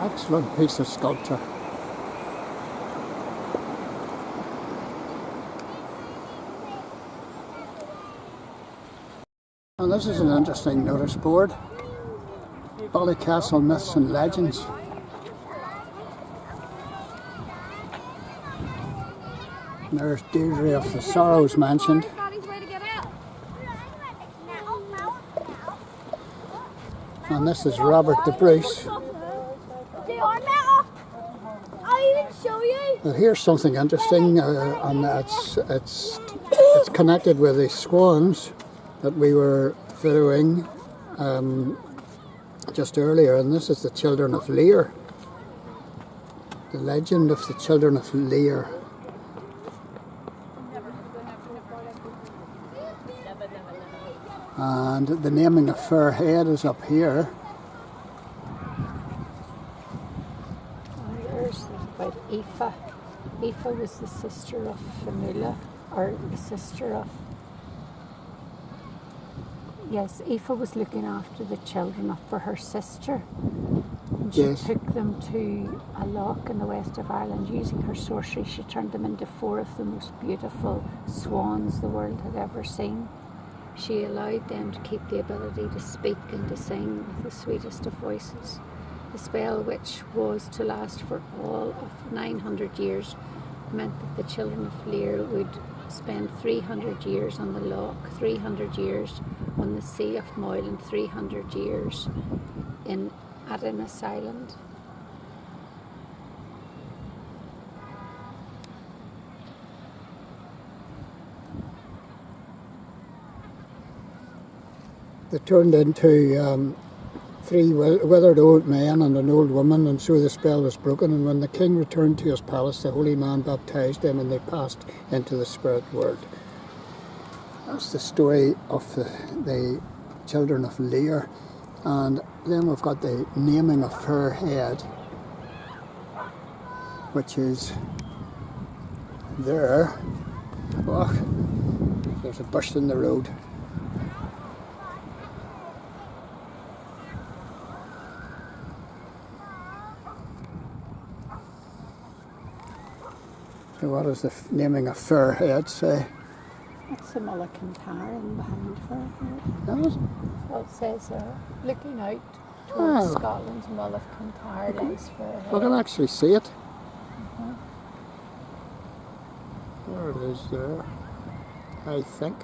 Excellent piece of sculpture. And this is an interesting notice board. Ballycastle Myths and Legends. And there's Deirdre of the Sorrows mentioned. And this is Robert the Bruce. But here's something interesting, and it's connected with the swans that we were videoing just earlier, and this is the Children of Lir. The legend of the Children of Lir. And the naming of Fair Head is up here. There's about Aoife. Aoife was the sister of Famula, or the sister of... Yes, Aoife was looking after the children for her sister. And she took them to a loch in the west of Ireland. Using her sorcery, she turned them into 4 of the most beautiful swans the world had ever seen. She allowed them to keep the ability to speak and to sing with the sweetest of voices. The spell, which was to last for all of 900 years, meant that the Children of Lir would spend 300 years on the loch, 300 years on the Sea of Moyle, and 300 years in Adammas Island. They turned into 3 withered old men and an old woman, and so the spell was broken. And when the king returned to his palace, the holy man baptized them, and they passed into the spirit world. That's the story of the Children of Lir. And then we've got the naming of Fair Head, which is there. Oh, there's a bush in the road. So what does the naming of Fair Head say? That's the Mull of Kintyre behind Fair Head. That Well, it says looking out towards Scotland's Mull of Kintyre lies Fair Head. We can actually see it. There it is there, I think.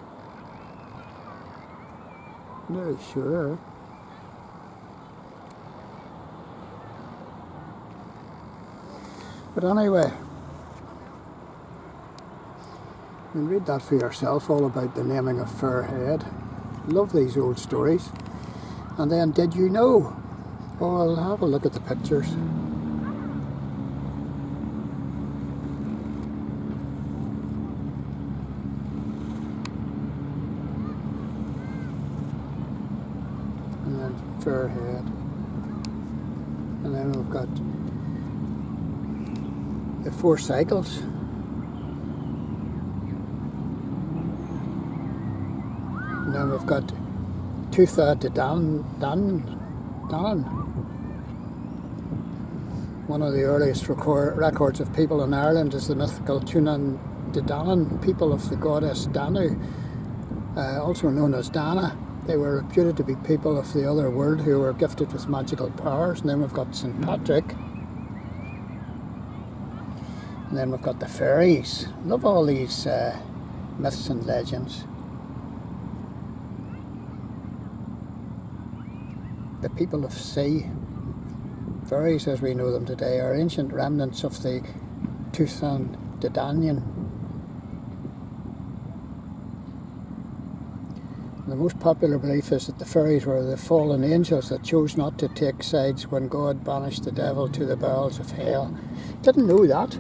Not sure. But anyway, you can read that for yourself, all about the naming of Fair Head. Love these old stories. And then, did you know? Oh, I'll have a look at the pictures. And then Fair Head. And then we've got the 4 cycles. And then we've got Tutha de Danann. One of the earliest records of people in Ireland is the mythical Tuatha de Danann, people of the goddess Danu, also known as Dana. They were reputed to be people of the other world who were gifted with magical powers. And then we've got St. Patrick. And then we've got the fairies. Love all these myths and legends. The people of sea, fairies as we know them today, are ancient remnants of the Tuatha de Danann. The most popular belief is that the fairies were the fallen angels that chose not to take sides when God banished the devil to the bowels of hell. Didn't know that.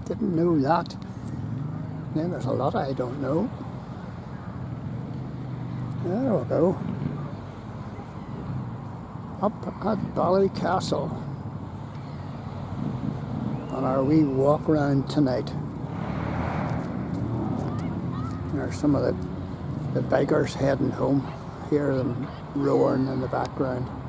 Didn't know that. Then there's a lot I don't know. There we go. Up at Ballycastle on our wee walk round tonight. There's some of the bikers heading home. hear them roaring in the background.